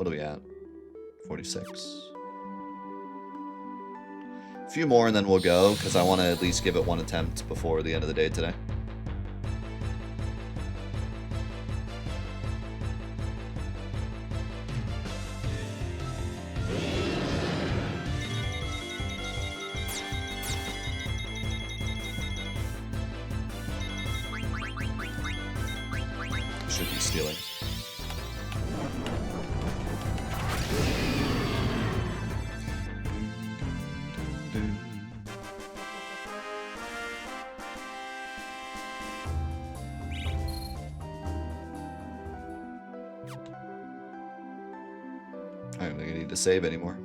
What are we at? 46. A few more and then we'll go, because I want to at least give it one attempt before the end of the day today. Should be stealing. I don't think I need to save anymore.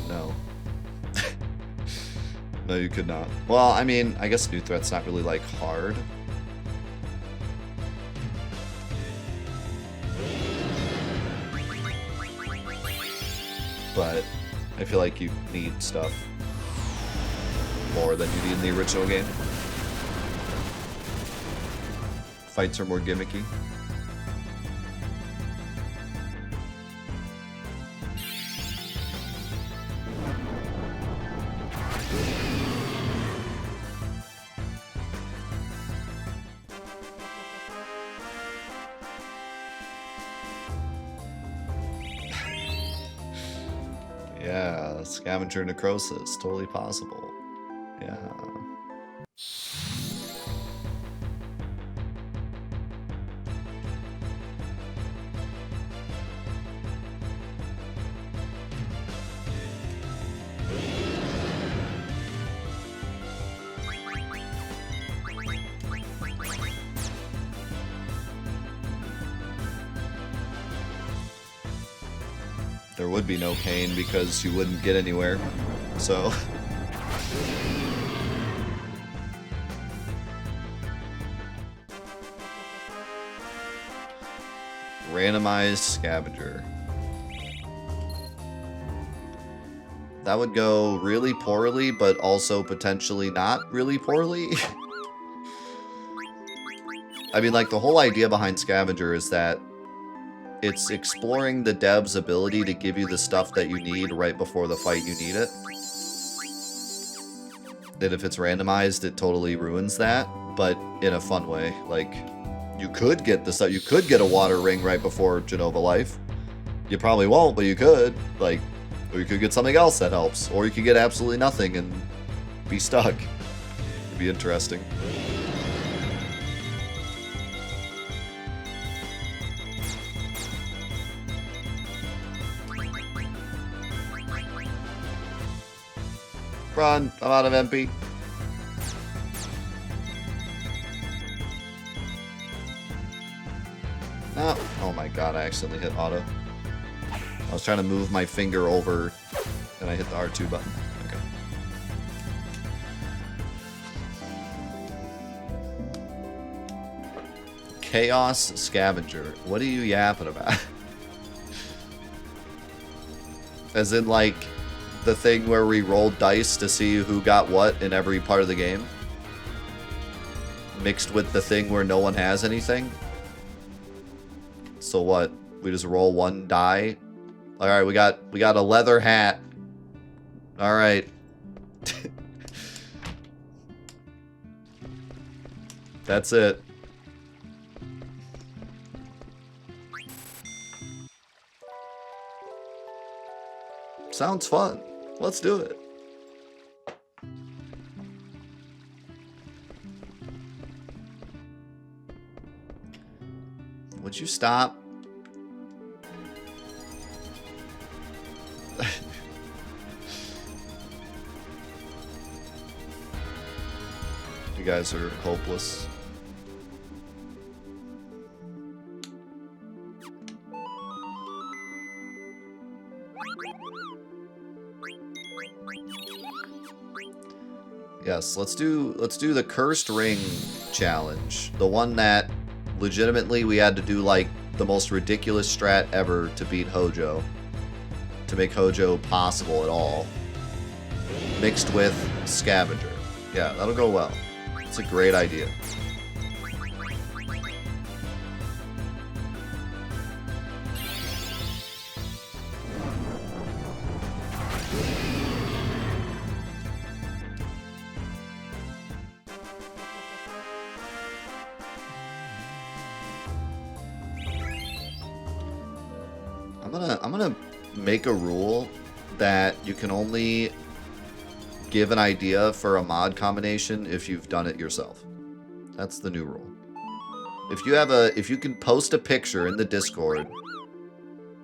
No. No, you could not. Well, I mean, I guess new threat's not really, like, hard. But I feel like you need stuff more than you did in the original game. Fights are more gimmicky. Yeah, Scavenger necrosis, totally possible. Yeah. There would be no pain because you wouldn't get anywhere, so... Randomized Scavenger. That would go really poorly, but also potentially not really poorly. I mean, like, the whole idea behind Scavenger is that it's exploring the dev's ability to give you the stuff that you need right before the fight you need it. That if it's randomized, it totally ruins that, but in a fun way. Like, you could get the stuff, you could get a water ring right before Genova Life. You probably won't, but you could. Like, or you could get something else that helps. Or you could get absolutely nothing and be stuck. It'd be interesting. Run, I'm out of MP. Oh my god, I accidentally hit auto. I was trying to move my finger over and I hit the R2 button. Okay. Chaos Scavenger. What are you yapping about? As in, like, the thing where we rolled dice to see who got what in every part of the game? Mixed with the thing where no one has anything? So what? We just roll one die? Alright, we got a leather hat. Alright. That's it. Sounds fun. Let's do it. Would you stop? You guys are hopeless. Yes, let's do the cursed ring challenge. The one that legitimately we had to do like the most ridiculous strat ever to beat Hojo. To make Hojo possible at all. Mixed with Scavenger. Yeah, that'll go well. It's a great idea. I'm gonna make a rule that you can only give an idea for a mod combination if you've done it yourself. That's the new rule. If you can post a picture in the Discord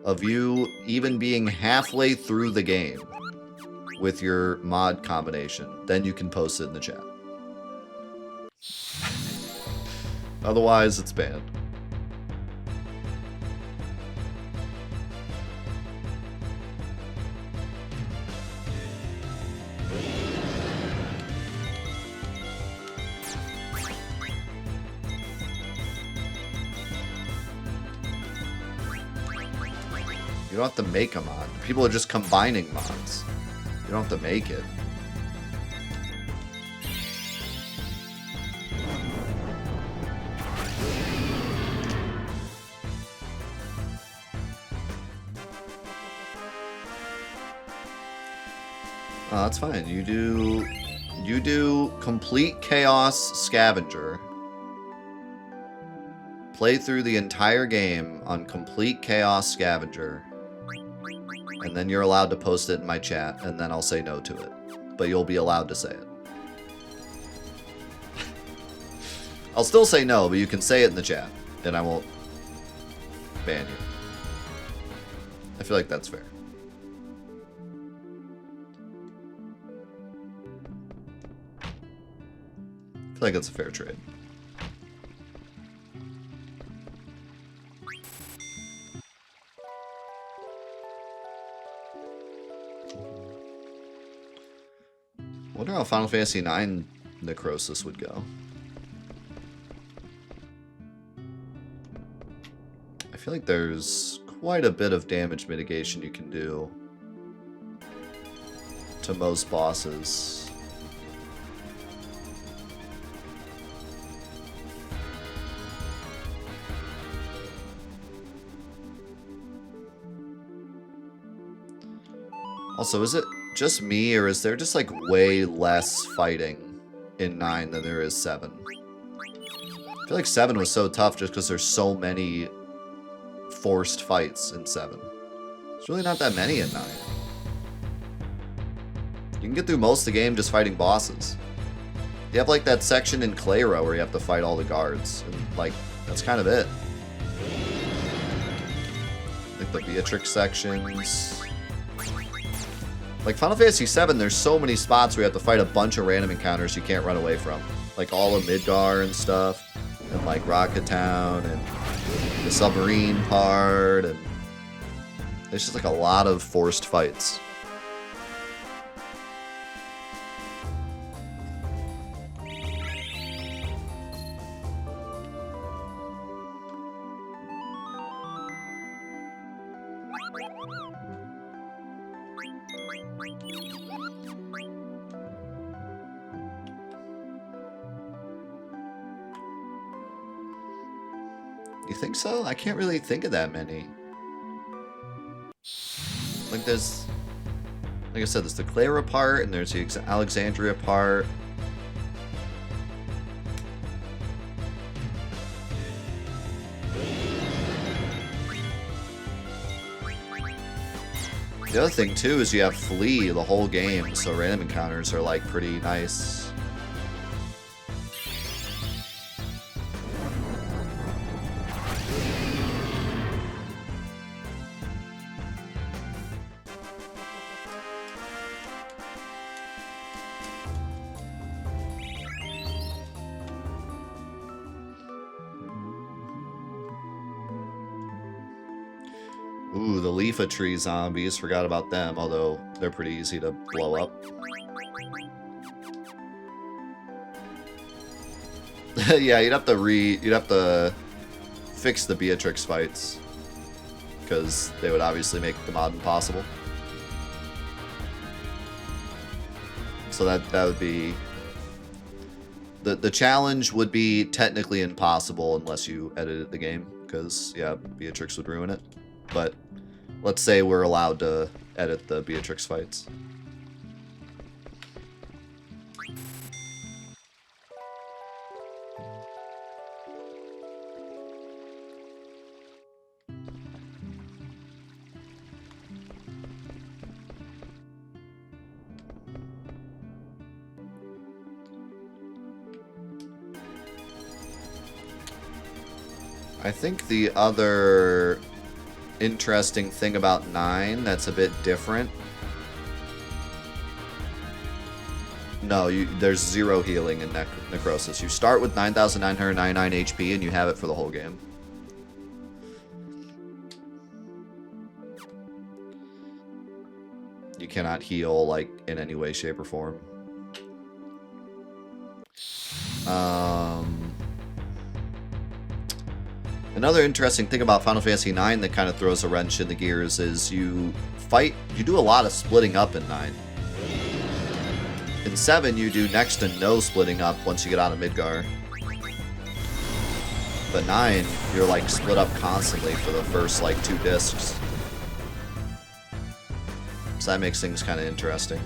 of you even being halfway through the game with your mod combination, then you can post it in the chat. Otherwise, it's banned. You don't have to make a mod. People are just combining mods. You don't have to make it. Oh, that's fine. You do complete chaos scavenger. Play through the entire game on complete chaos scavenger. And then you're allowed to post it in my chat, and then I'll say no to it. But you'll be allowed to say it. I'll still say no, but you can say it in the chat, and I won't ban you. I feel like that's fair. I feel like it's a fair trade. I wonder how Final Fantasy IX Necrosis would go. I feel like there's quite a bit of damage mitigation you can do to most bosses. Also, is it just me, or is there just like way less fighting in 9 than there is 7? I feel like 7 was so tough just because there's so many forced fights in 7. There's really not that many in 9. You can get through most of the game just fighting bosses. You have like that section in Clara where you have to fight all the guards, and like that's kind of it. Like the Beatrix sections. Like Final Fantasy VII, there's so many spots where you have to fight a bunch of random encounters you can't run away from. Like all of Midgar and stuff, and like Rocket Town, and the submarine part, and there's just like a lot of forced fights. You think so? I can't really think of that many. Like there's, like I said, there's the Clara part, and there's the Alexandria part. The other thing too is you have Flee the whole game, so random encounters are like pretty nice. Ooh, the Leafa Tree zombies. Forgot about them, although they're pretty easy to blow up. Yeah, you'd have to fix the Beatrix fights, because they would obviously make the mod impossible. So that would be the challenge would be technically impossible unless you edited the game, because yeah, Beatrix would ruin it. But let's say we're allowed to edit the Beatrix fights. I think the other interesting thing about 9 that's a bit different. No, there's 0 healing in Necrosis. You start with 9,999 HP and you have it for the whole game. You cannot heal, like, in any way, shape, or form. Another interesting thing about Final Fantasy IX that kind of throws a wrench in the gears is you do a lot of splitting up in 9. In 7, you do next to no splitting up once you get out of Midgar. But 9, you're like split up constantly for the first like 2 discs. So that makes things kind of interesting.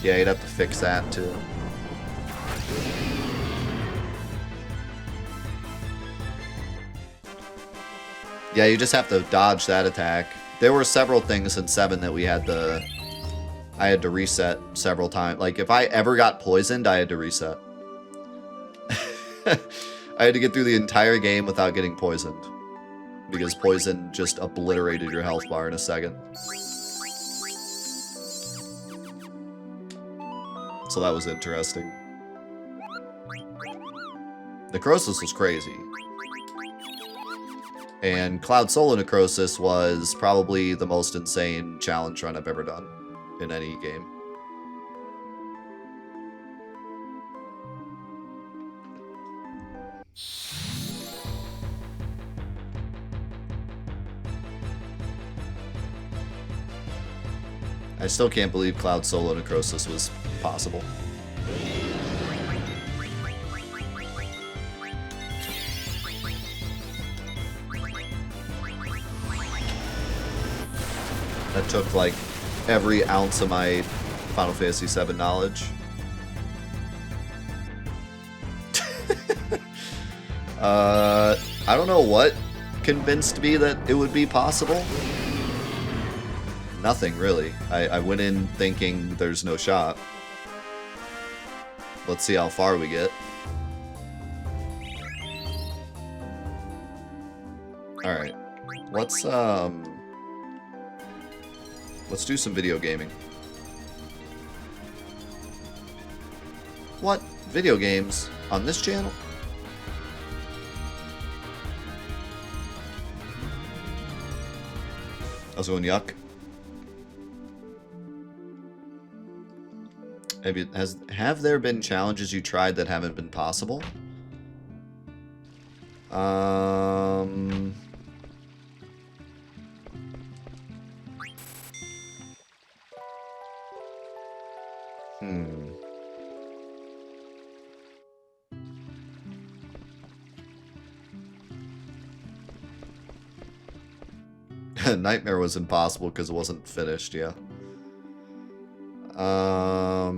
Yeah, you'd have to fix that too. Yeah, you just have to dodge that attack. There were several things in 7 that I had to reset several times. Like, if I ever got poisoned, I had to reset. I had to get through the entire game without getting poisoned. Because poison just obliterated your health bar in a second. So that was interesting. Necrosis was crazy. And Cloud Solo Necrosis was probably the most insane challenge run I've ever done in any game. I still can't believe Cloud Solo Necrosis was possible. That took like every ounce of my Final Fantasy VII knowledge. I don't know what convinced me that it would be possible. Nothing, really. I went in thinking there's no shot. Let's see how far we get. Alright. Let's do some video gaming. What? Video games? On this channel? I was going yuck. Have there been challenges you tried that haven't been possible? Nightmare was impossible because it wasn't finished, yeah. I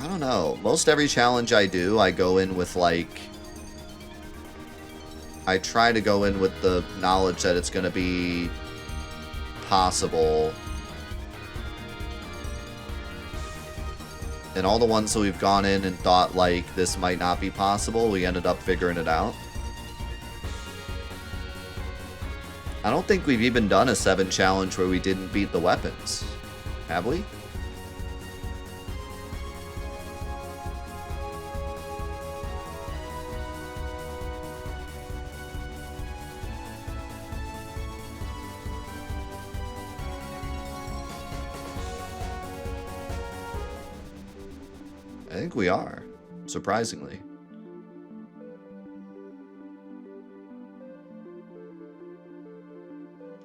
don't know. Most every challenge I do, I go in with, like... I try to go in with the knowledge that it's going to be possible. And all the ones that we've gone in and thought, like, this might not be possible, we ended up figuring it out. I don't think we've even done a 7 challenge where we didn't beat the weapons. Have we? I think we are, surprisingly.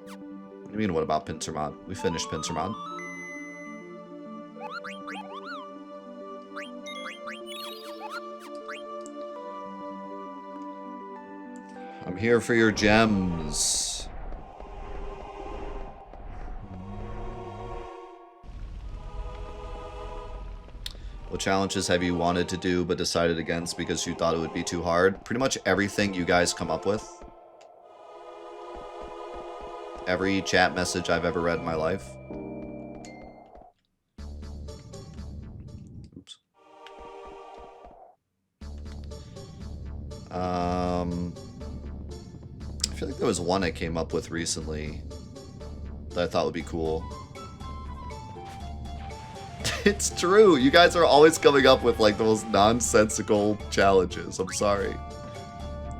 What do you mean, what about Pincer Mod? We finished Pincer Mod. I'm here for your gems. What challenges have you wanted to do but decided against because you thought it would be too hard? Pretty much everything you guys come up with. every chat message I've ever read in my life. Oops. I feel like there was one I came up with recently that I thought would be cool. It's true. You guys are always coming up with like the most nonsensical challenges. I'm sorry.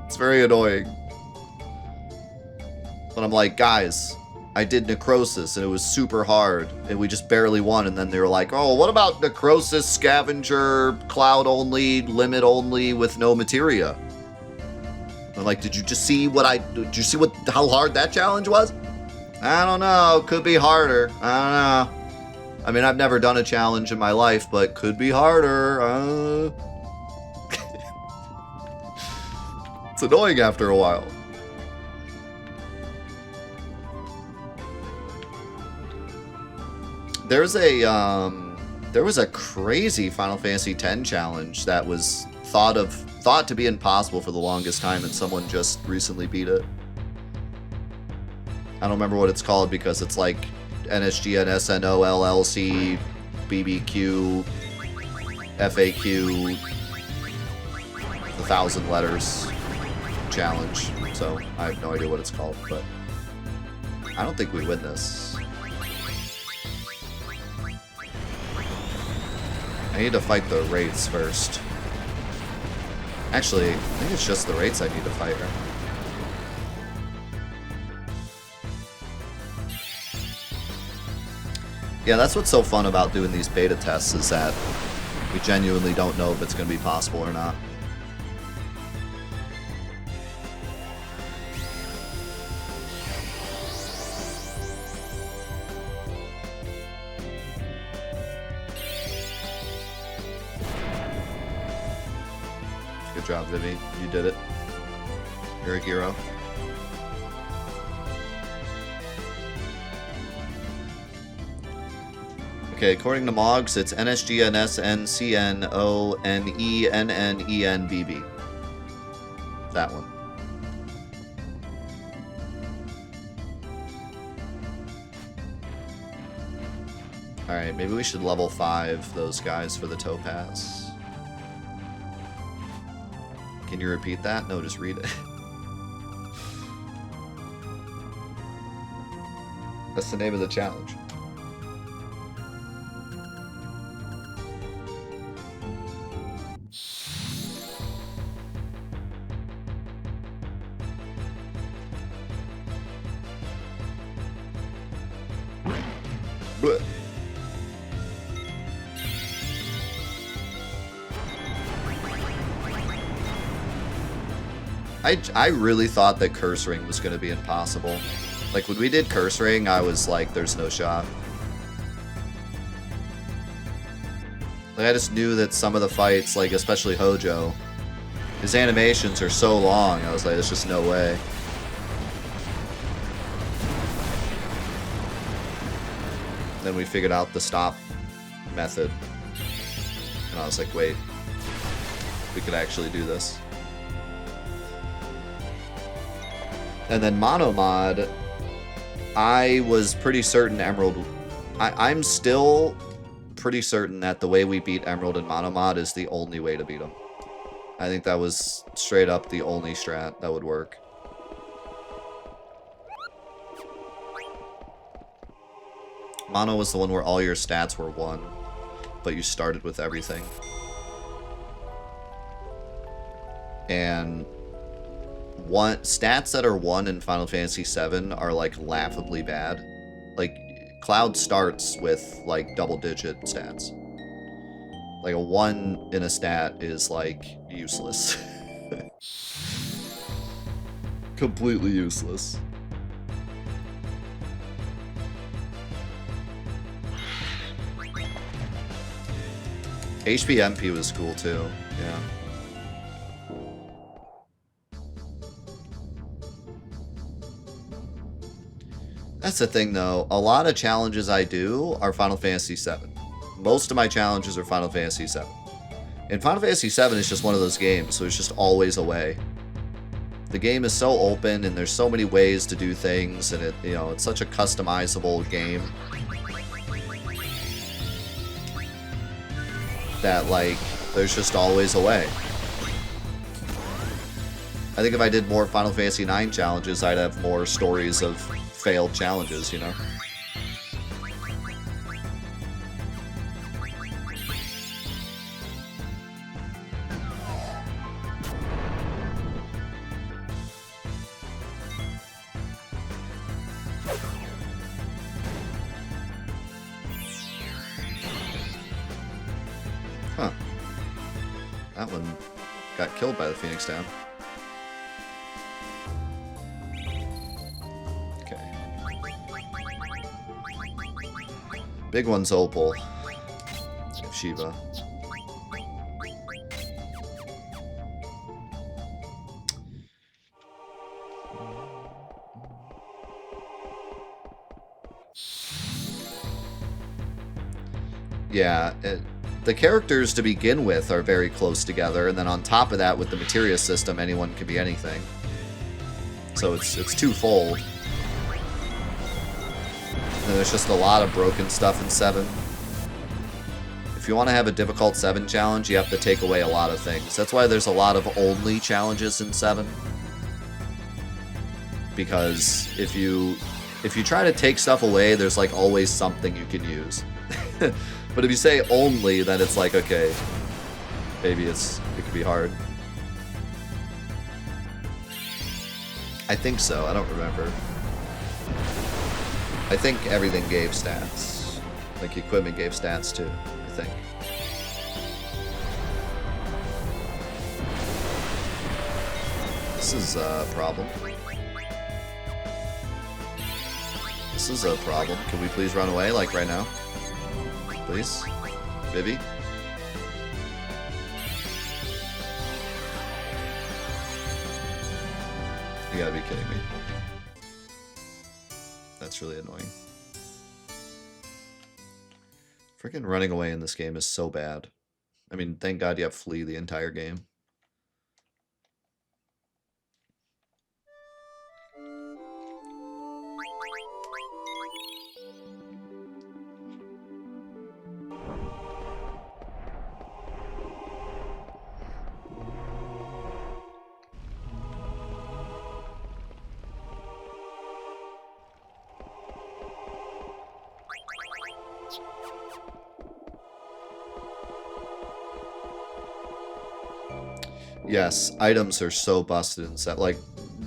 It's very annoying. But I'm like, guys, I did necrosis and it was super hard and we just barely won. And then they were like, oh, what about necrosis, scavenger, cloud only, limit only with no materia? I'm like, did you see how hard that challenge was? I don't know. Could be harder. I don't know. I mean, I've never done a challenge in my life, but could be harder. It's annoying after a while. There was a crazy Final Fantasy X challenge that was thought to be impossible for the longest time, and someone just recently beat it. I don't remember what it's called because it's like NSGN, SNO, LLC, BBQ, FAQ, 1,000 letters challenge. So I have no idea what it's called, but I don't think we win this. I need to fight the Wraiths first. Actually, I think it's just the Wraiths I need to fight, right? Yeah, that's what's so fun about doing these beta tests, is that we genuinely don't know if it's going to be possible or not. Good job, Vivi. You did it. You're a hero. Okay, according to Moggs, it's NSGNSNCNONENNENBB. That one. Alright, maybe we should level 5 those guys for the Topaz. Can you repeat that? No, just read it. That's the name of the challenge. Blech. I really thought that Curse Ring was going to be impossible. Like, when we did Curse Ring, I was like, there's no shot. Like, I just knew that some of the fights, like, especially Hojo, his animations are so long, I was like, there's just no way. Then we figured out the stop method. And I was like, wait, we could actually do this. And then Monomod, I was pretty certain Emerald... I'm still pretty certain that the way we beat Emerald and Monomod is the only way to beat them. I think that was straight up the only strat that would work. Mono was the one where all your stats were 1, but you started with everything. And stats that are 1 in Final Fantasy VII are like laughably bad. Like, Cloud starts with like double-digit stats. Like a 1 in a stat is like useless. Completely useless. HP MP was cool too, yeah. That's the thing though, a lot of challenges I do are Final Fantasy VII. Most of my challenges are Final Fantasy VII. And Final Fantasy VII is just one of those games, so it's just always a way. The game is so open, and there's so many ways to do things, and it's such a customizable game that, like, there's just always a way. I think if I did more Final Fantasy IX challenges, I'd have more stories of failed challenges, you know? Huh. That one got killed by the Phoenix down. Okay. Big one's Opal. Shiva. Yeah, the characters to begin with are very close together, and then on top of that, with the materia system, anyone can be anything. So it's twofold. And there's just a lot of broken stuff in 7. If you want to have a difficult 7 challenge, you have to take away a lot of things. That's why there's a lot of only challenges in 7. Because if you try to take stuff away, there's like always something you can use. But if you say only, then it's like, okay, maybe it could be hard. I think so. I don't remember. I think everything gave stats. Like equipment gave stats too, I think. This is a problem. This is a problem. Can we please run away, like right now? Please? Vivi? You gotta be kidding me. That's really annoying. Freaking running away in this game is so bad. I mean, thank God you have flee the entire game. Yes, items are so busted in set. Like,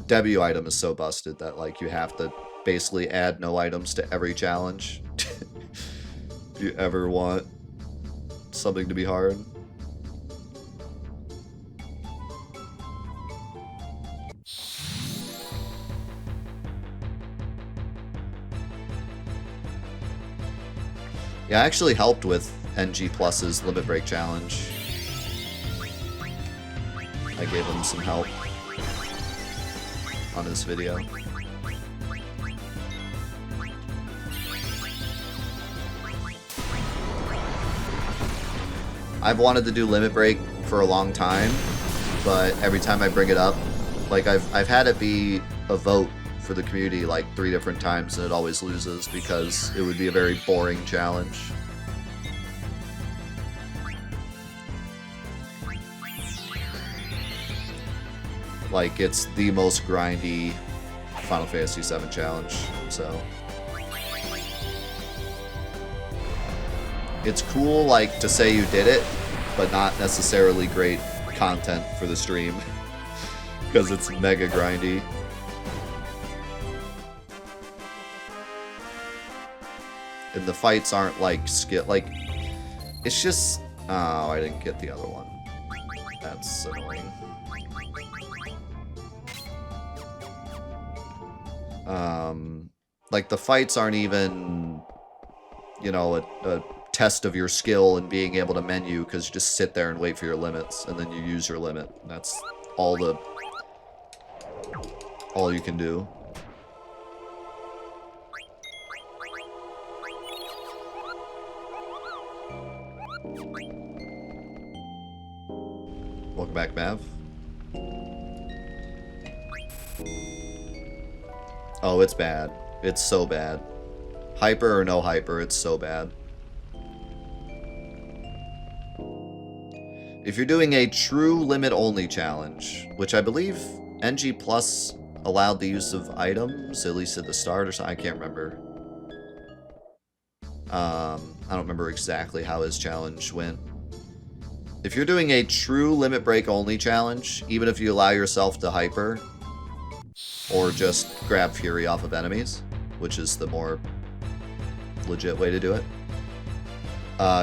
W item is so busted that, like, you have to basically add no items to every challenge. If you ever want something to be hard. Yeah, I actually helped with NG Plus's Limit Break Challenge. I gave him some help on his video. I've wanted to do Limit Break for a long time, but every time I bring it up, like I've had it be a vote for the community like 3 different times, and it always loses because it would be a very boring challenge. Like, it's the most grindy Final Fantasy VII challenge, so... It's cool, like, to say you did it, but not necessarily great content for the stream. Because it's mega grindy. And the fights aren't, like, skill... Like, it's just... Oh, I didn't get the other one. That's annoying. Like, the fights aren't even, you know, a test of your skill and being able to menu, because you just sit there and wait for your limits, and then you use your limit. That's all you can do. Welcome back, Mav. Oh, it's bad. It's so bad. Hyper or no hyper, it's so bad. If you're doing a true limit-only challenge, which I believe NG Plus allowed the use of items, at least at the start or something, I can't remember. I don't remember exactly how his challenge went. If you're doing a true limit break only challenge, even if you allow yourself to hyper, or just grab Fury off of enemies, which is the more legit way to do it,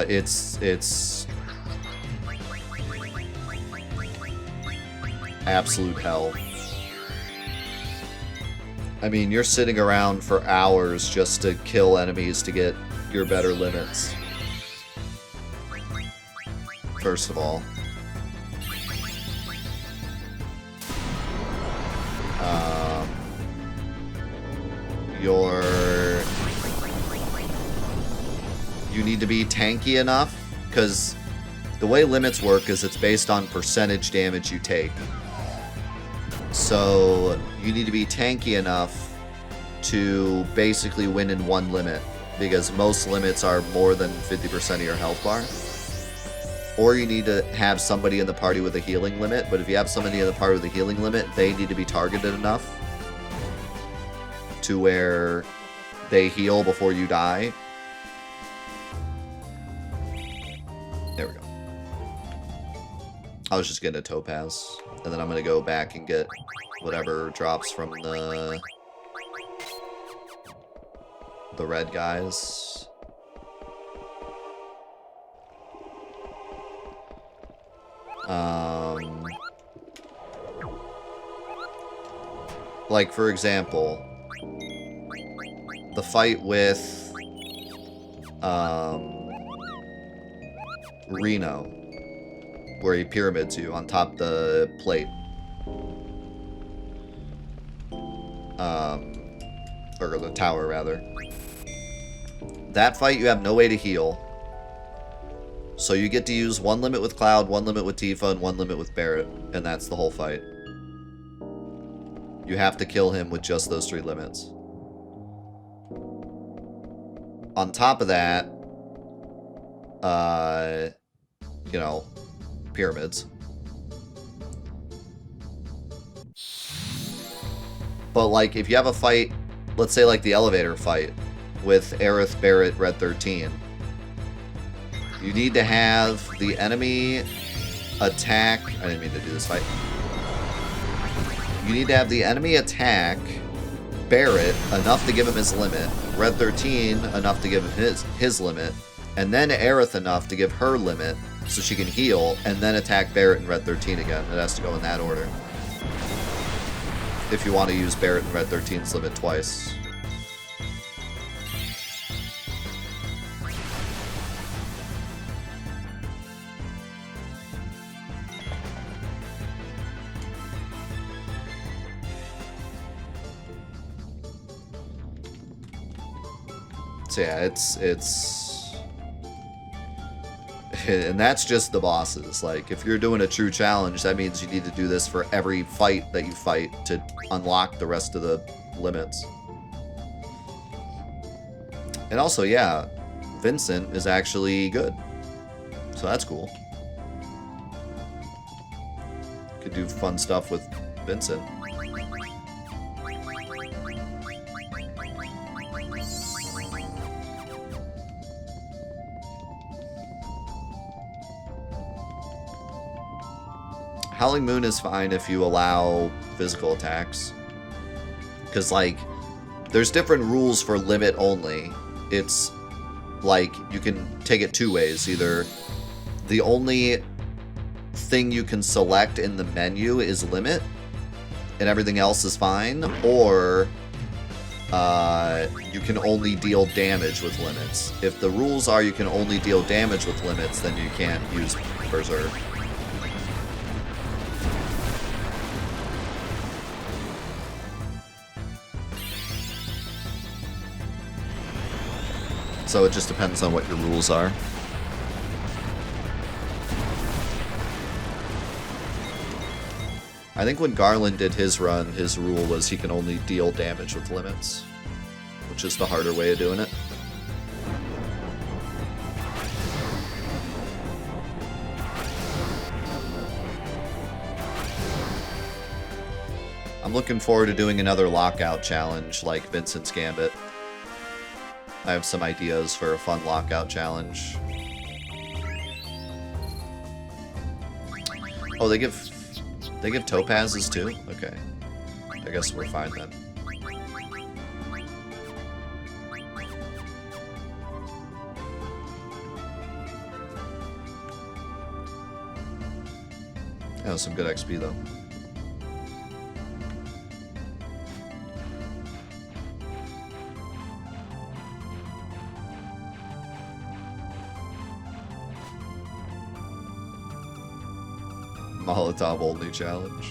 it's absolute hell. I mean, you're sitting around for hours just to kill enemies to get your better limits. First of all. You need to be tanky enough, because the way limits work is it's based on percentage damage you take. So you need to be tanky enough to basically win in one limit, because most limits are more than 50% of your health bar. Or you need to have somebody in the party with a healing limit, but if you have somebody in the party with a healing limit, they need to be targeted enough to where they heal before you die. There we go. I was just getting a topaz, and then I'm going to go back and get whatever drops from the red guys. Like, for example, the fight with Reno, where he pyramids you on top the plate. Or the tower, rather. That fight, you have no way to heal. So you get to use one limit with Cloud, one limit with Tifa, and one limit with Barret, and that's the whole fight. You have to kill him with just those 3 limits. On top of that, you know, pyramids. But, like, if you have a fight, let's say, like, the elevator fight with Aerith, Barret, Red 13, you need to have the enemy attack... I didn't mean to do this fight. You need to have the enemy attack Barret enough to give him his limit, Red 13 enough to give him his limit, and then Aerith enough to give her limit so she can heal, and then attack Barret and Red 13 again. It has to go in that order. If you want to use Barret and Red 13's limit twice. So yeah, it's and that's just the bosses. Like, if you're doing a true challenge, that means you need to do this for every fight that you fight to unlock the rest of the limits. And also, yeah, Vincent is actually good, so that's cool. Could do fun stuff with Vincent. Howling Moon is fine if you allow physical attacks. Because, like, there's different rules for limit only. It's, like, you can take it 2 ways. Either the only thing you can select in the menu is limit, and everything else is fine, or you can only deal damage with limits. If the rules are you can only deal damage with limits, then you can't use Berserk. So it just depends on what your rules are. I think when Garland did his run, his rule was he can only deal damage with limits, which is the harder way of doing it. I'm looking forward to doing another lockout challenge like Vincent's Gambit. I have some ideas for a fun lockout challenge. Oh, they give topazes too? Okay. I guess we're fine then. That was some good XP though. Molotov only challenge.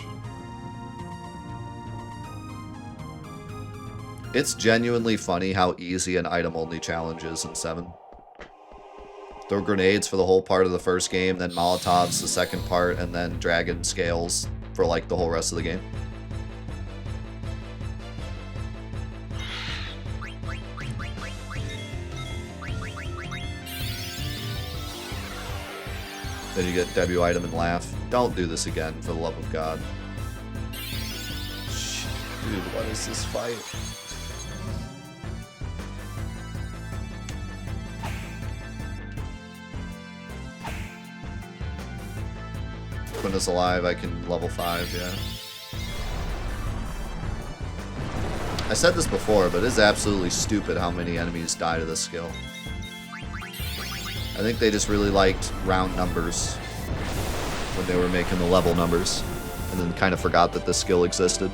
It's genuinely funny how easy an item only challenge is in 7. Throw grenades for the whole part of the first game, then Molotovs the second part, and then Dragon Scales for like the whole rest of the game. Then you get debut item and laugh. Don't do this again, for the love of God. Dude, what is this fight? When it's alive, I can level 5, yeah. I said this before, but it's absolutely stupid how many enemies die to this skill. I think they just really liked round numbers when they were making the level numbers, and then kind of forgot that this skill existed.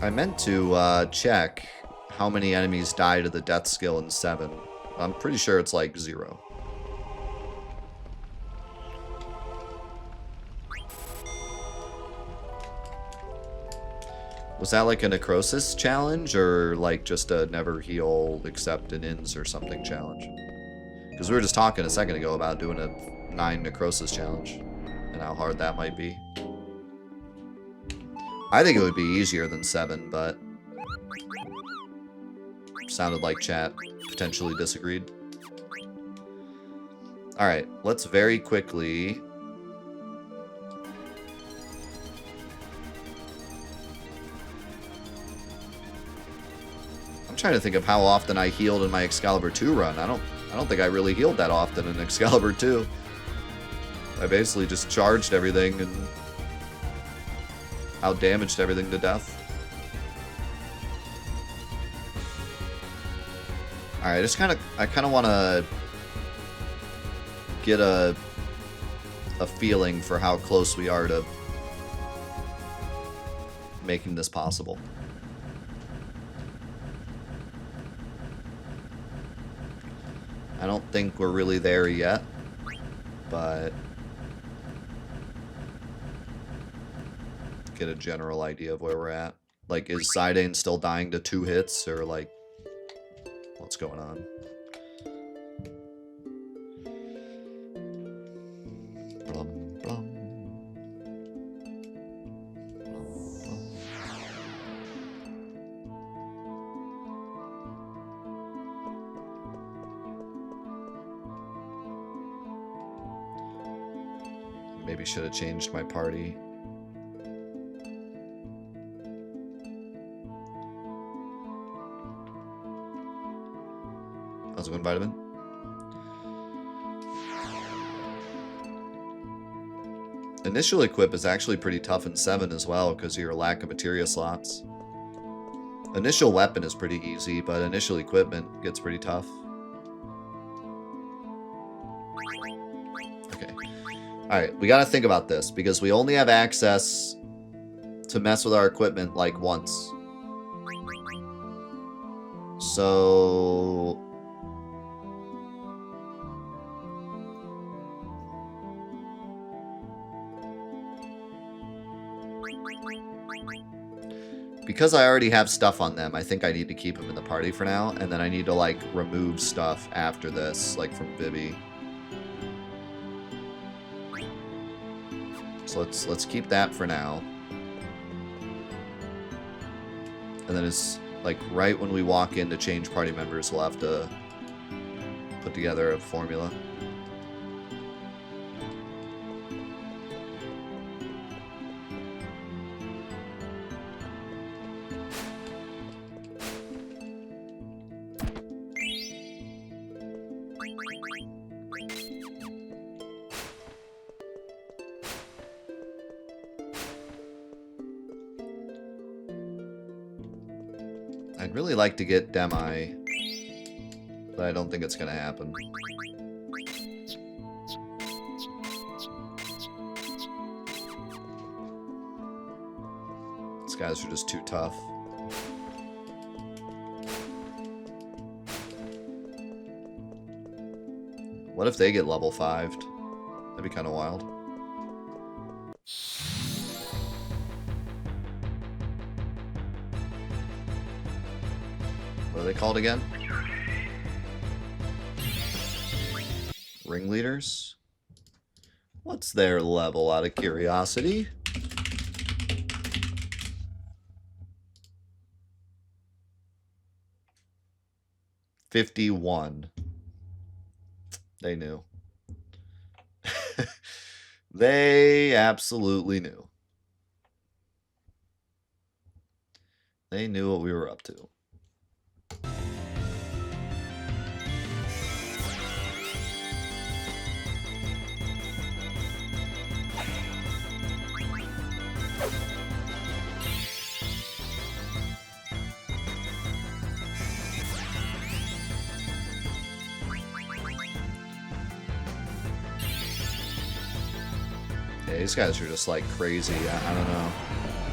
I meant to check how many enemies die to the death skill in 7. I'm pretty sure it's like 0. Was that like a necrosis challenge or like just a never heal except in ins or something challenge? Because we were just talking a second ago about doing a 9 necrosis challenge and how hard that might be. I think it would be easier than 7, but sounded like chat potentially disagreed. Alright, let's very quickly... I'm trying to think of how often I healed in my Excalibur 2 run. I don't think I really healed that often in Excalibur 2. I basically just charged everything and out-damaged everything to death. Alright, I kind of want to get a feeling for how close we are to making this possible. I don't think we're really there yet, but get a general idea of where we're at. Like, is Sidane still dying to 2 hits, or like, what's going on? Blum, blum. Maybe should have changed my party. How's it going, Vitamin? Initial equip is actually pretty tough in 7 as well because of your lack of materia slots. Initial weapon is pretty easy, but initial equipment gets pretty tough. Okay. Alright, we gotta think about this because we only have access to mess with our equipment like once. So... Because I already have stuff on them, I think I need to keep them in the party for now, and then I need to, like, remove stuff after this, like, from Vivi. So let's keep that for now. And then it's, like, right when we walk in to change party members, we'll have to put together a formula. I'd really like to get Demi, but I don't think it's going to happen. These guys are just too tough. What if they get level 5'd? That'd be kind of wild. What are they called again? Ringleaders? What's their level, out of curiosity? $51. They knew. They absolutely knew. They knew what we were up to. Yeah, these guys are just like crazy. I don't know.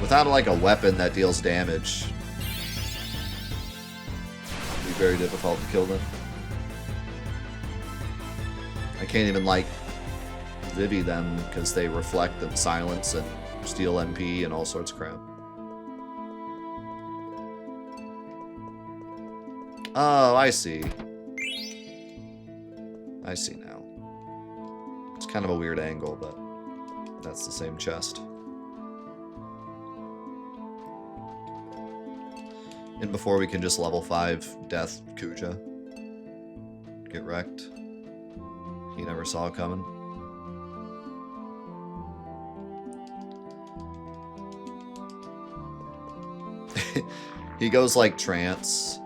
Without like a weapon that deals damage, it'd be very difficult to kill them. I can't even like Vivi them because they reflect and silence and steal MP and all sorts of crap. Oh, I see. I see now. It's kind of a weird angle, but that's the same chest. And before we can just level 5 Death Kuja. Get wrecked. He never saw it coming. He goes like trance.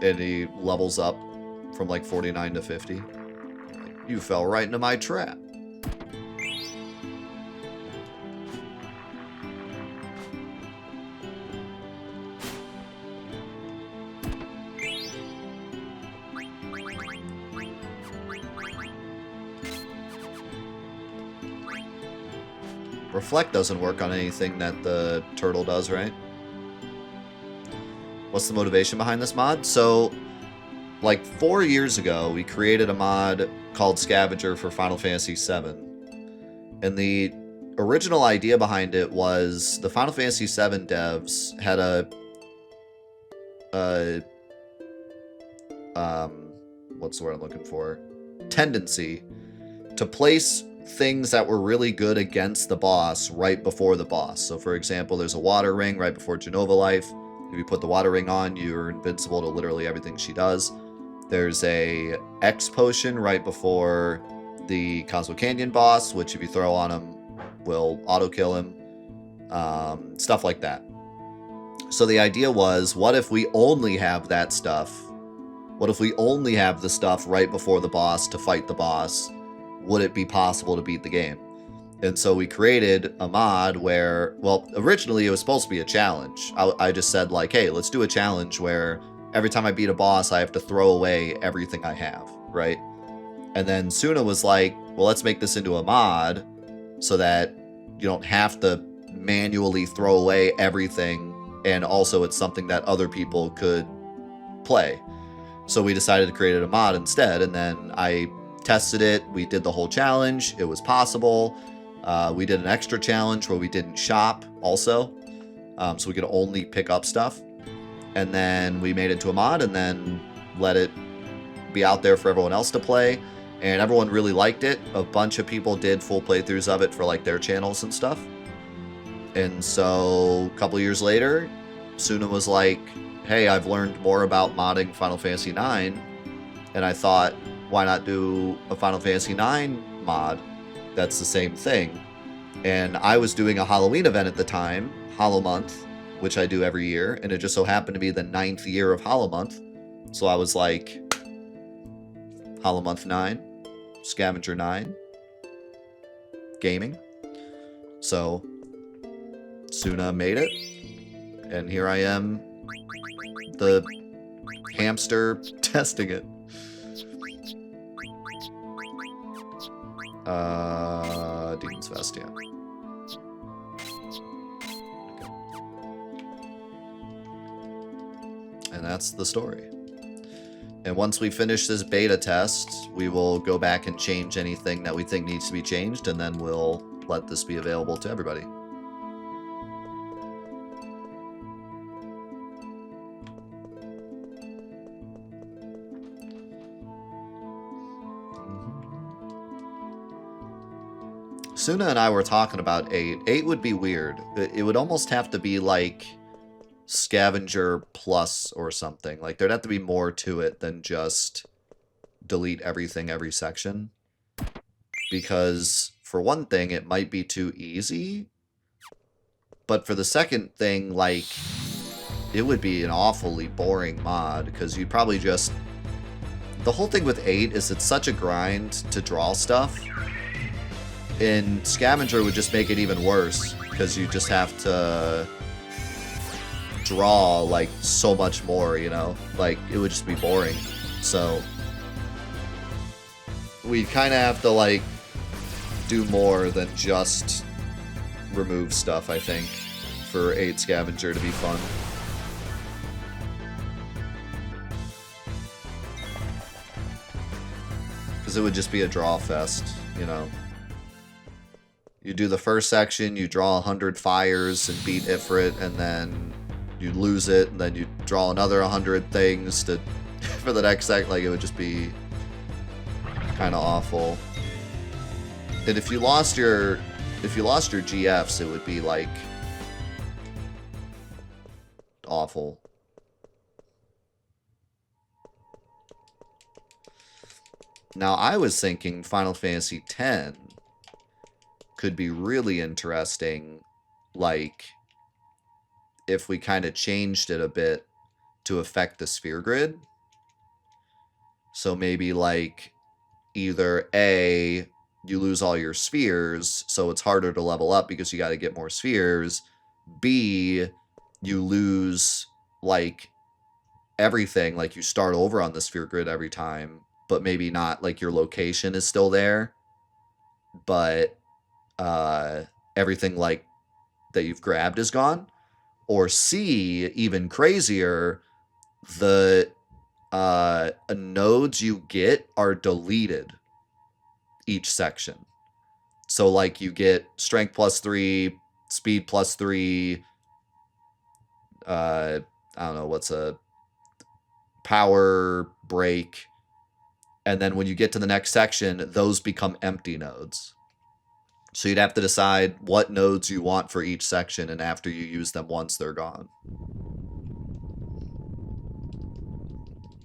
And he levels up from like 49 to 50. You fell right into my trap. Reflect doesn't work on anything that the turtle does, right? What's the motivation behind this mod? So, like 4 years ago, we created a mod called Scavenger for Final Fantasy VII. And the original idea behind it was the Final Fantasy VII devs had what's the word I'm looking for? Tendency to place things that were really good against the boss right before the boss. So for example, there's a water ring right before Genova Life. If you put the water ring on, you're invincible to literally everything she does. There's a X potion right before the Cosmo Canyon boss, which if you throw on him will auto kill him. Stuff like that. So the idea was, what if we only have that stuff? What if we only have the stuff right before the boss to fight the boss? Would it be possible to beat the game? And so we created a mod where, well, originally it was supposed to be a challenge. I just said like, hey, let's do a challenge where every time I beat a boss, I have to throw away everything I have, right? And then Suna was like, well, let's make this into a mod so that you don't have to manually throw away everything. And also it's something that other people could play. So we decided to create a mod instead. And then I tested it. We did the whole challenge. It was possible. We did an extra challenge where we didn't shop also, so we could only pick up stuff. And then we made it to a mod and then let it be out there for everyone else to play. And everyone really liked it. A bunch of people did full playthroughs of it for like their channels and stuff. And so a couple years later, Suna was like, hey, I've learned more about modding Final Fantasy IX. And I thought, why not do a Final Fantasy IX mod that's the same thing? And I was doing a Halloween event at the time, Hollow Month, which I do every year, and it just so happened to be the 9th year of Hollow Month. So I was like, Hollow Month 9, Scavenger 9, gaming. So Suna made it, and here I am, the hamster testing it. Demon's Fest, yeah. And that's the story. And once we finish this beta test, we will go back and change anything that we think needs to be changed, and then we'll let this be available to everybody. Suna and I were talking about 8. 8 would be weird. It would almost have to be like Scavenger Plus or something. Like, there'd have to be more to it than just delete everything every section. Because, for one thing, it might be too easy. But for the second thing, like, it would be an awfully boring mod. Because you'd probably just... The whole thing with 8 is it's such a grind to draw stuff. And Scavenger would just make it even worse. Because you just have to draw like so much more, you know, like it would just be boring. So we kind of have to like do more than just remove stuff, I think, for 8 Scavenger to be fun. Because it would just be a draw fest, you know. You do the first section, you draw 100 fires and beat Ifrit, and then you lose it, and then you draw another 100 things to for the next sec. Like, it would just be kind of awful. And if you lost your GFs, it would be like awful. Now, I was thinking Final Fantasy X could be really interesting, like, if we kind of changed it a bit to affect the sphere grid. So maybe, like, either A, you lose all your spheres, so it's harder to level up because you got to get more spheres. B, you lose, like, everything, like, you start over on the sphere grid every time, but maybe not, like, your location is still there, but everything, like, that you've grabbed is gone. Or C, even crazier, the nodes you get are deleted each section. So, like, you get strength +3, speed +3, I don't know, what's a power break, and then when you get to the next section, those become empty nodes. So you'd have to decide what nodes you want for each section, and after you use them once, they're gone.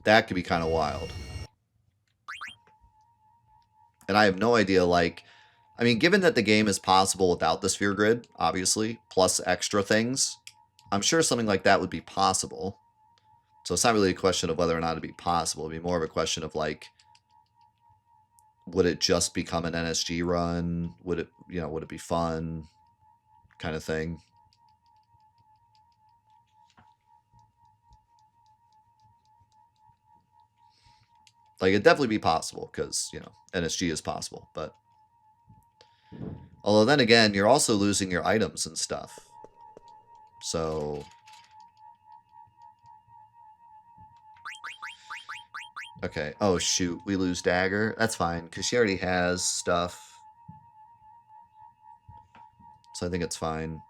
That could be kind of wild. And I have no idea, like... I mean, given that the game is possible without the sphere grid, obviously, plus extra things, I'm sure something like that would be possible. So it's not really a question of whether or not it'd be possible. It'd be more of a question of, like, would it just become an NSG run? Would it, you know, would it be fun? Kind of thing. Like, it'd definitely be possible, because, you know, NSG is possible, but... Although then again, you're also losing your items and stuff. So... Okay. Oh, shoot. We lose Dagger. That's fine, because she already has stuff. So I think it's fine.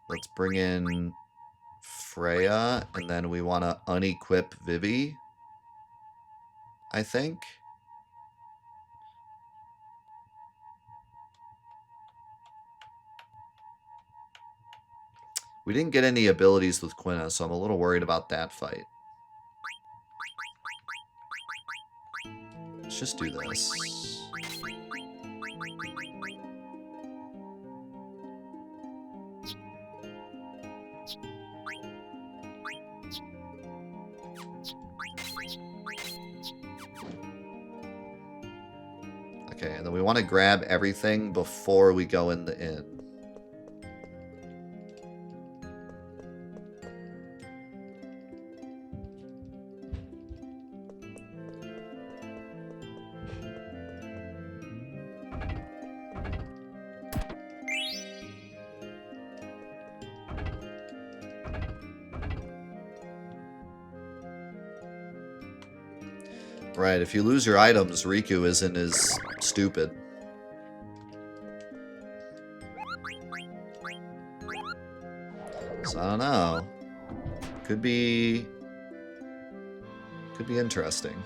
Let's bring in Freya, and then we want to unequip Vivi, I think. We didn't get any abilities with Quina, so I'm a little worried about that fight. Let's just do this. Okay, and then we want to grab everything before we go in the inn. Right, if you lose your items, Riku isn't as stupid. So I don't know. Could be interesting.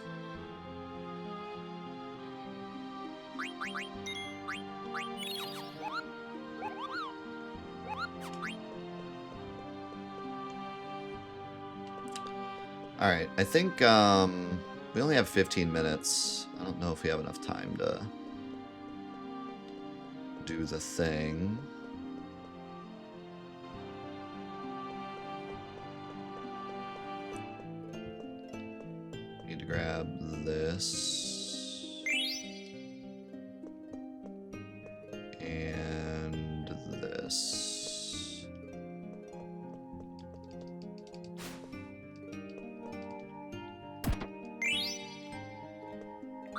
Alright, I think we only have 15 minutes. I don't know if we have enough time to do the thing. Need to grab this. And this.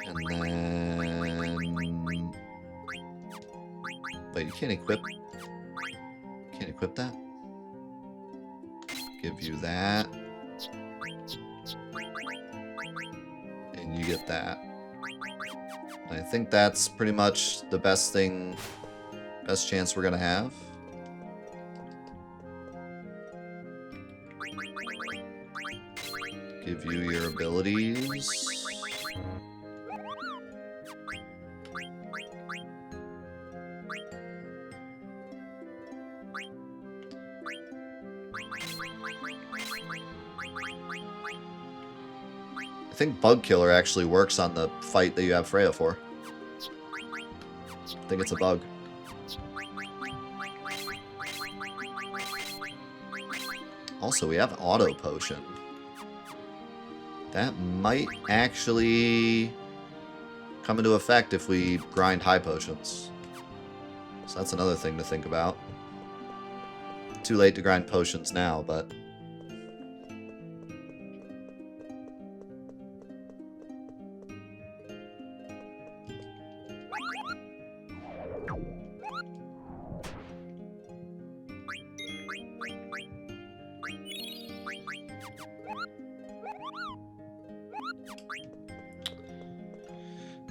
And then... Wait, you can't equip that? Give you that. And you get that. And I think that's pretty much the best chance we're gonna have. Give you your abilities. I think Bug Killer actually works on the fight that you have Freya for. I think it's a bug. Also, we have Auto Potion. That might actually come into effect if we grind high potions. So that's another thing to think about. Too late to grind potions now, but...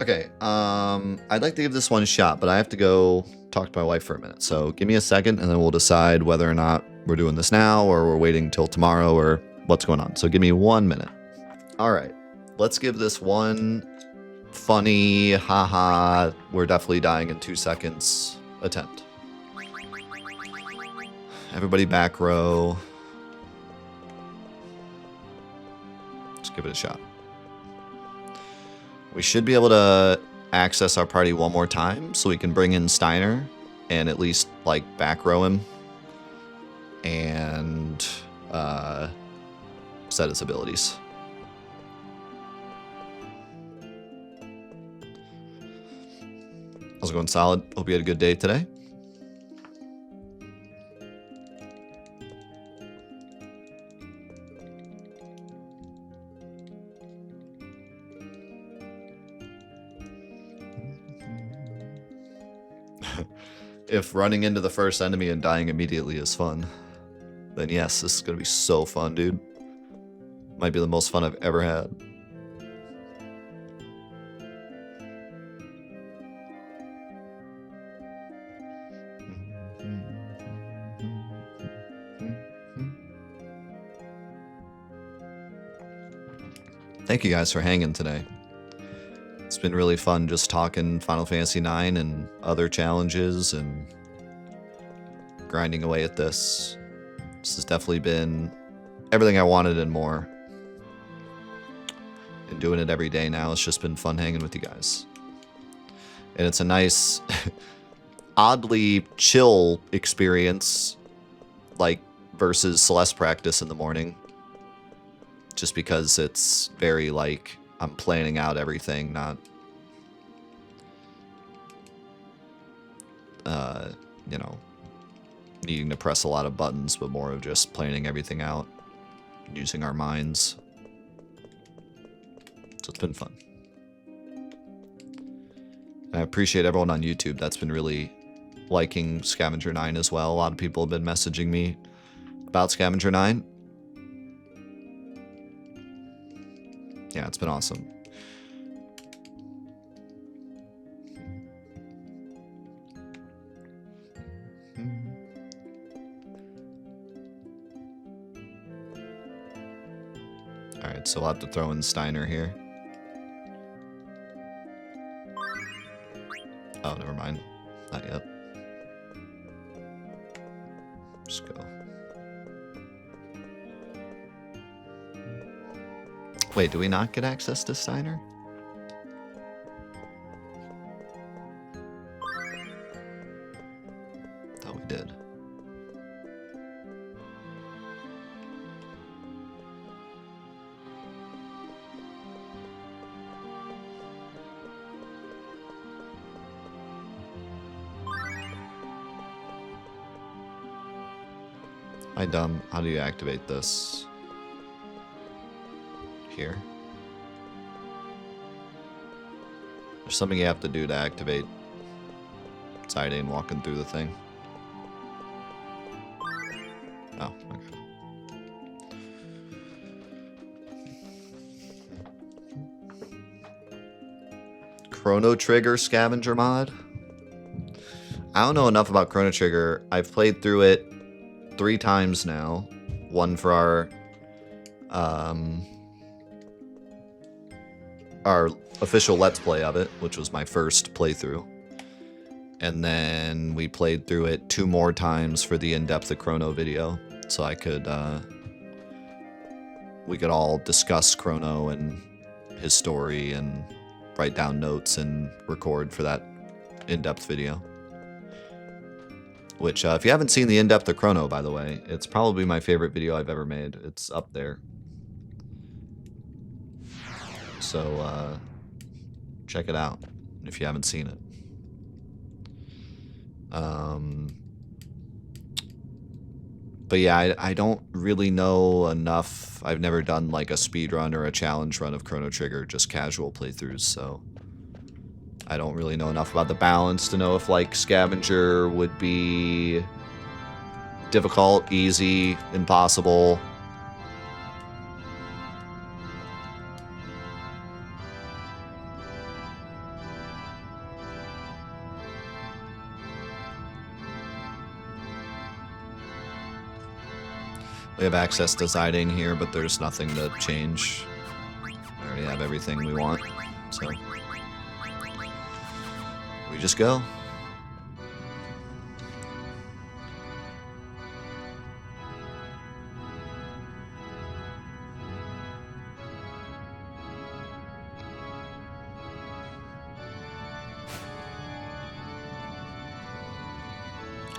Okay, I'd like to give this one a shot, but I have to go talk to my wife for a minute. So give me a second, and then we'll decide whether or not we're doing this now, or we're waiting till tomorrow, or what's going on. So give me 1 minute. All right, let's give this one funny, haha, we're definitely dying in 2 seconds attempt. Everybody back row. Let's give it a shot. We should be able to access our party one more time, so we can bring in Steiner and at least, like, back row him and set his abilities. How's it going, Solid? Hope you had a good day today. If running into the first enemy and dying immediately is fun, then yes, this is going to be so fun, dude. Might be the most fun I've ever had. thank you guys for hanging today. It's been really fun just talking Final Fantasy IX and other challenges and grinding away at this. This has definitely been everything I wanted and more. And doing it every day now, it's just been fun hanging with you guys. And it's a nice, oddly chill experience, like, versus Celeste practice in the morning. Just because it's very, like, I'm planning out everything, not, you know, needing to press a lot of buttons, but more of just planning everything out, using our minds. So it's been fun. And I appreciate everyone on YouTube that's been really liking Scavenger 9 as well. A lot of people have been messaging me about Scavenger 9. Yeah, it's been awesome. Alright, so we'll have to throw in Steiner here. Oh, never mind. Not yet. Just go. Wait, do we not get access to Steiner? Thought we did. Hi, dumb. How do you activate this? Here. There's something you have to do to activate Zidane walking through the thing. Oh, okay. Chrono Trigger Scavenger mod? I don't know enough about Chrono Trigger. I've played through it 3 times now. One for our official Let's Play of it, which was my first playthrough. And then we played through it 2 more times for the in-depth of Chrono video, so I could, we could all discuss Chrono and his story and write down notes and record for that in-depth video. Which, if you haven't seen the in-depth of Chrono, by the way, it's probably my favorite video I've ever made. It's up there. So, check it out if you haven't seen it. But yeah, I don't really know enough. I've never done like a speed run or a challenge run of Chrono Trigger, just casual playthroughs, so I don't really know enough about the balance to know if like Scavenger would be difficult, easy, impossible. We have access to Zidane here, but there's nothing to change. I already have everything we want, so we just go.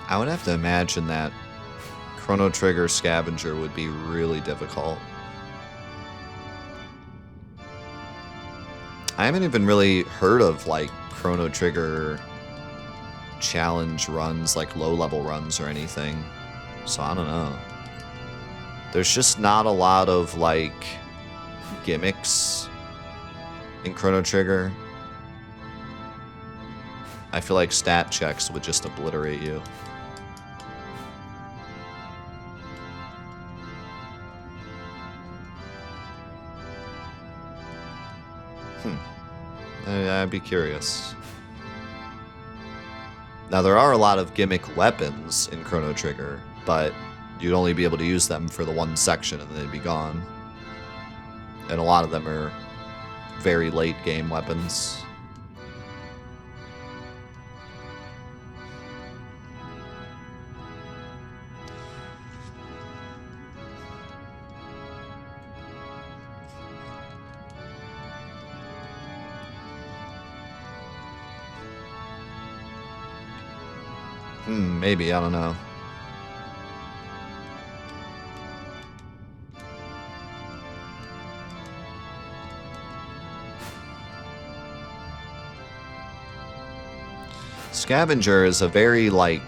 I would have to imagine that Chrono Trigger Scavenger would be really difficult. I haven't even really heard of like Chrono Trigger challenge runs, like low-level runs or anything. So I don't know. There's just not a lot of like gimmicks in Chrono Trigger. I feel like stat checks would just obliterate you. I'd be curious. Now, there are a lot of gimmick weapons in Chrono Trigger, but you'd only be able to use them for the one section and then they'd be gone. And a lot of them are very late game weapons. Maybe, I don't know. Scavenger is a very, like,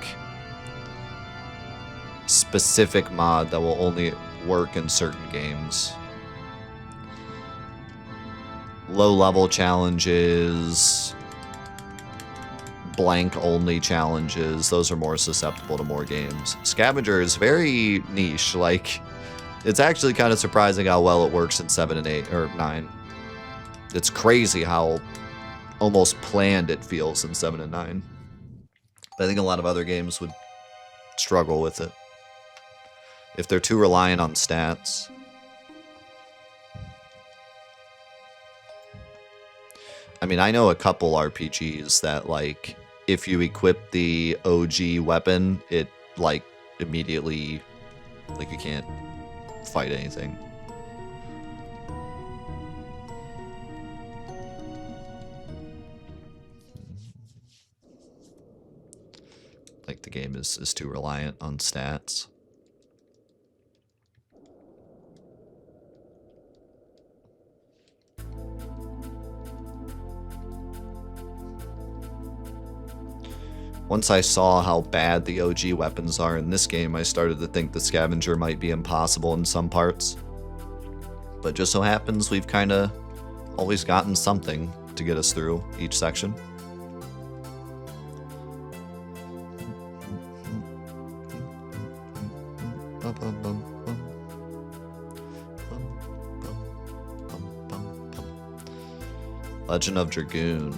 specific mod that will only work in certain games. Low-level challenges, blank-only challenges, those are more susceptible to more games. Scavenger is very niche. Like, it's actually kind of surprising how well it works in 7 and 8, or 9. It's crazy how almost planned it feels in 7 and 9. I think a lot of other games would struggle with it if they're too reliant on stats. I mean, I know a couple RPGs that, like, if you equip the OG weapon, it, like, immediately, like, you can't fight anything. Like, the game is too reliant on stats. Once I saw how bad the OG weapons are in this game, I started to think the Scavenger might be impossible in some parts. But just so happens we've kind of always gotten something to get us through each section. Legend of Dragoon.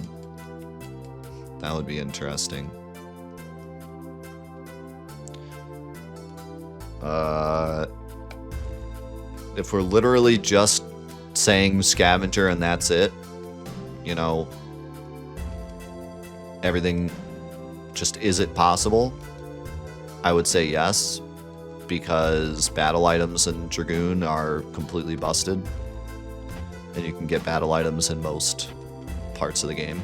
That would be interesting. If we're literally just saying Scavenger and that's it, you know, everything just, is it possible? I would say yes, because battle items in Dragoon are completely busted, and you can get battle items in most parts of the game.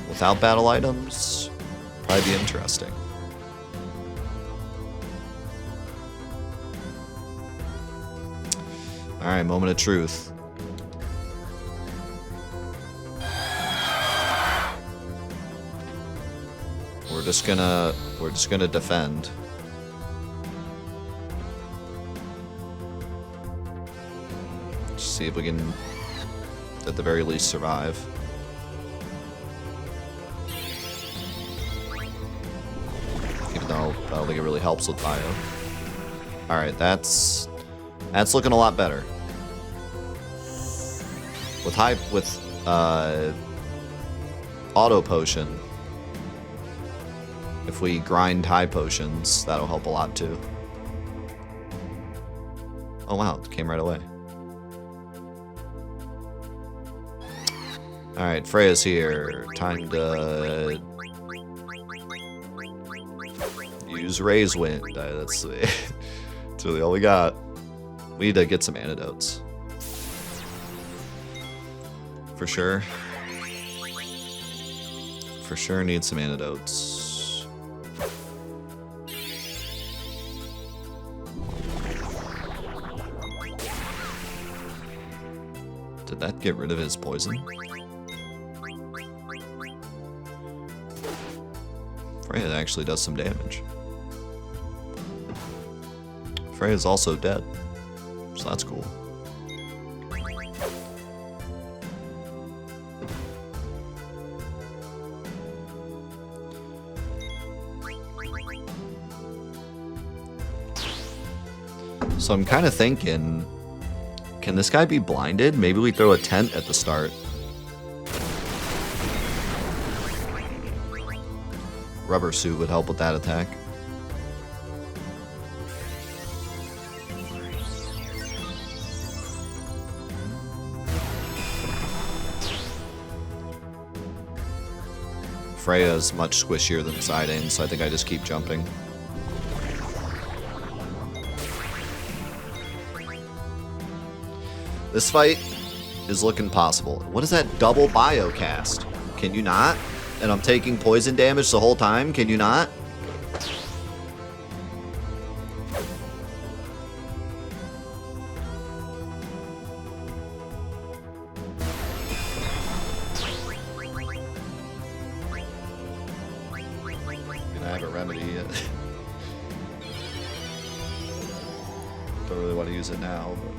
Without battle items, probably be interesting. Alright, moment of truth. We're just gonna defend. Just see if we can, at the very least, survive. No, I don't think it really helps with bio. Alright, that's looking a lot better. With auto potion, if we grind high potions, that'll help a lot too. Oh wow, it came right away. Alright, Freya's here. Time to use Raise Wind. That's really all we got. We need to get some antidotes. For sure. For sure need some antidotes. Did that get rid of his poison? Freya actually does some damage. Freya's also dead, so that's cool. So I'm kind of thinking, can this guy be blinded? Maybe we throw a tent at the start. Rubber suit would help with that attack. Freya is much squishier than Zidane, so I think I just keep jumping. This fight is looking possible. What is that double biocast? Can you not? And I'm taking poison damage the whole time? Can you not? I have a remedy yet. Don't really want to use it now, but...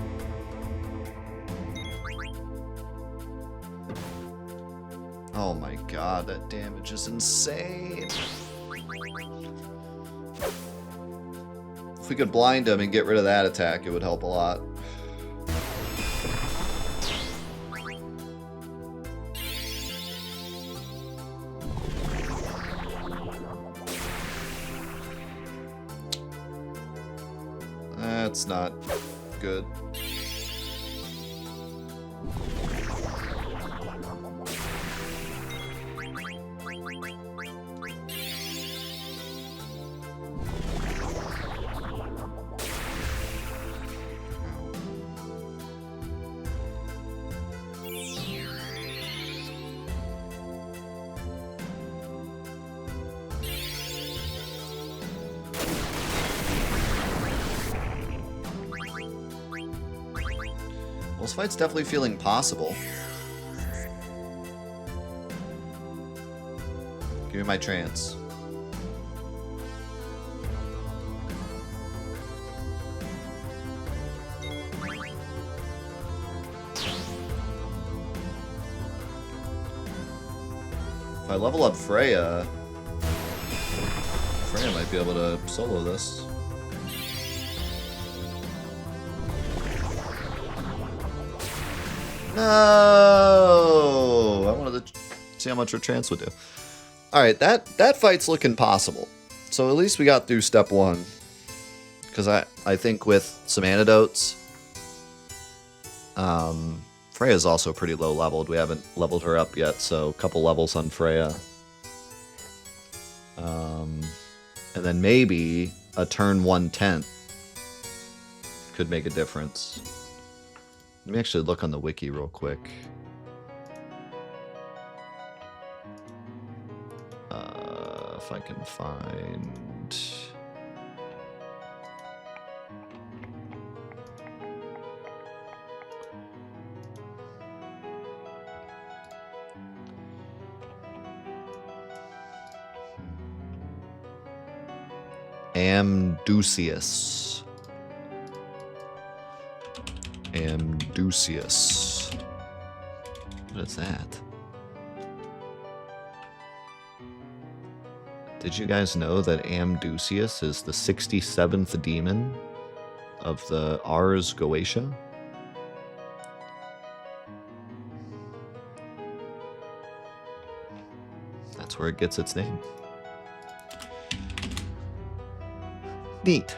Oh my god, that damage is insane. If we could blind him and get rid of that attack, it would help a lot. That's not good. Well, this fight's definitely feeling possible. Give me my trance. If I level up Freya, Freya might be able to solo this. No! I wanted to see how much her trance would do. Alright, that fight's looking possible. So at least we got through step one. Because I think with some antidotes, Freya's also pretty low leveled. We haven't leveled her up yet, so a couple levels on Freya. And then maybe a turn 1/10 could make a difference. Let me actually look on the wiki real quick. If I can find... Amdusius. Amdusius. What is that? Did you guys know that Amdusius is the 67th demon of the Ars Goetia? That's where it gets its name. Neat.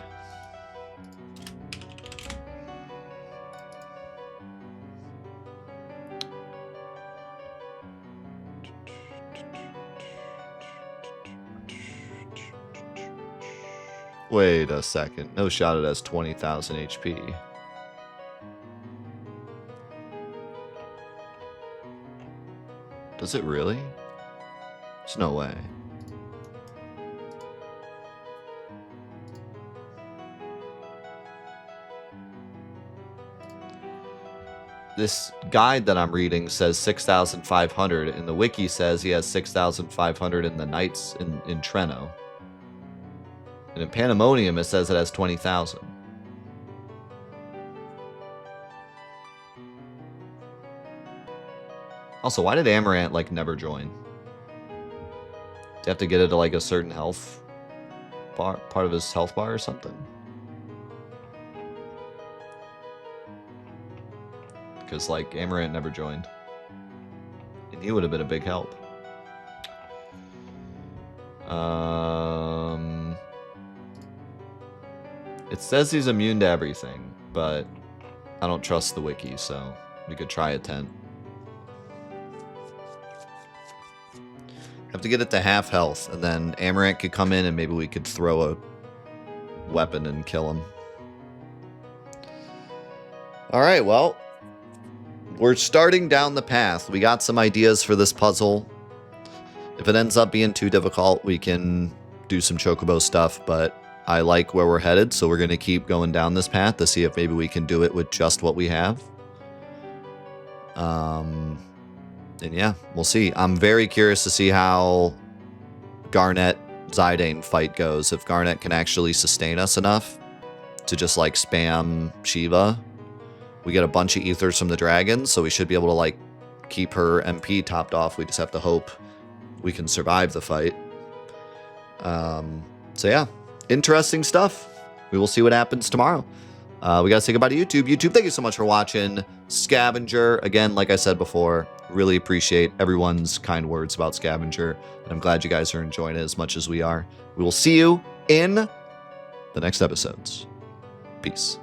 Wait a second. No shot it has 20,000 HP. Does it really? There's no way. This guide that I'm reading says 6,500, and the wiki says he has 6,500 in the Knights in Treno. And in Pandemonium, it says it has 20,000. Also, why did Amaranth, like, never join? Do you have to get it to, like, a certain health bar, part of his health bar or something? Because, like, Amaranth never joined. And he would have been a big help. It says he's immune to everything, but I don't trust the wiki, so we could try a tent. Have to get it to half health, and then Amaranth could come in and maybe we could throw a weapon and kill him. Alright, well, we're starting down the path. We got some ideas for this puzzle. If it ends up being too difficult, we can do some chocobo stuff, but I like where we're headed, so we're going to keep going down this path to see if maybe we can do it with just what we have. And yeah, we'll see. I'm very curious to see how Garnet-Zidane fight goes. If Garnet can actually sustain us enough to just, like, spam Shiva. We get a bunch of ethers from the dragon, so we should be able to, like, keep her MP topped off. We just have to hope we can survive the fight. So yeah, interesting stuff. We will see what happens tomorrow. We gotta say goodbye to YouTube. YouTube, thank you so much for watching. Scavenger, again, like I said before, really appreciate everyone's kind words about Scavenger, and I'm glad you guys are enjoying it as much as we are. We will see you in the next episodes. Peace.